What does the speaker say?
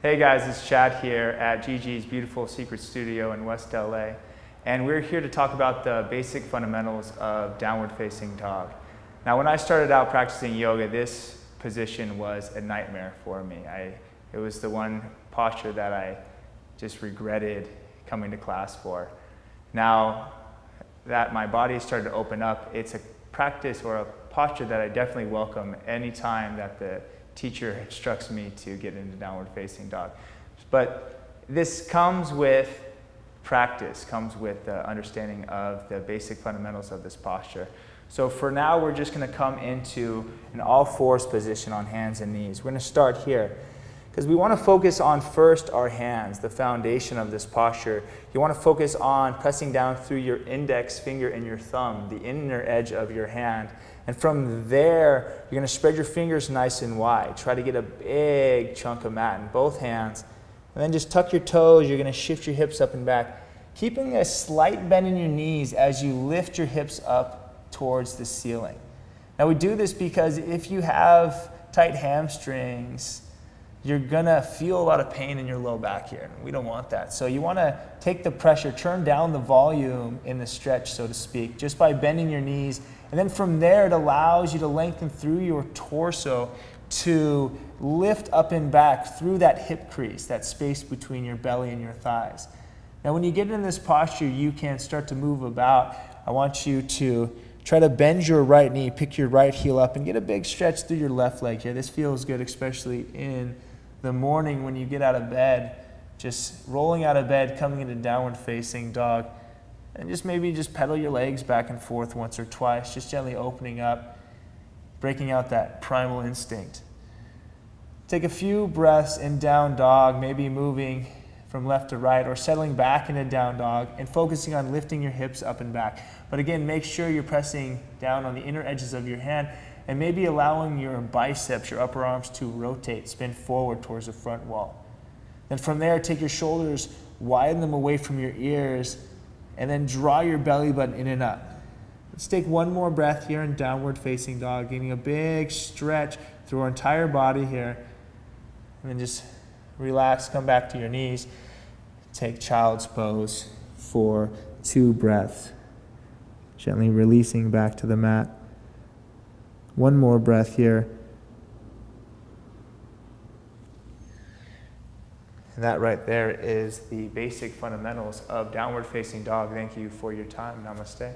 Hey guys, it's Chad here at Gigi's beautiful secret studio in West LA, and we're here to talk about the basic fundamentals of downward facing dog. Now, when I started out practicing yoga, this position was a nightmare for me. It was the one posture that I just regretted coming to class for. Now that my body started to open up, it's a practice or a posture that I definitely welcome anytime that the teacher instructs me to get into downward facing dog. But this comes with practice, comes with the understanding of the basic fundamentals of this posture. So for now, we're just going to come into an all fours position on hands and knees. We're going to start here because we want to focus on first our hands, the foundation of this posture. You want to focus on pressing down through your index finger and your thumb, the inner edge of your hand. And from there, you're going to spread your fingers nice and wide. Try to get a big chunk of mat in both hands. And then just tuck your toes. You're going to shift your hips up and back, keeping a slight bend in your knees as you lift your hips up towards the ceiling. Now we do this because if you have tight hamstrings, you're going to feel a lot of pain in your low back here. We don't want that. So you want to take the pressure, turn down the volume in the stretch, so to speak, just by bending your knees. And then from there, it allows you to lengthen through your torso to lift up and back through that hip crease, that space between your belly and your thighs. Now, when you get in this posture, you can start to move about. I want you to try to bend your right knee, pick your right heel up, and get a big stretch through your left leg here. This feels good, especially in the morning when you get out of bed, just rolling out of bed, coming into downward facing dog. And just maybe just pedal your legs back and forth once or twice, just gently opening up, breaking out that primal instinct. Take a few breaths in down dog, maybe moving from left to right or settling back into down dog and focusing on lifting your hips up and back. But again, make sure you're pressing down on the inner edges of your hand and maybe allowing your biceps, your upper arms to rotate, spin forward towards the front wall. Then from there, take your shoulders, widen them away from your ears, and then draw your belly button in and up. Let's take one more breath here in downward facing dog, getting a big stretch through our entire body here. And then just relax, come back to your knees. Take child's pose for 2 breaths. Gently releasing back to the mat. One more breath here. And that right there is the basic fundamentals of downward facing dog. Thank you for your time. Namaste.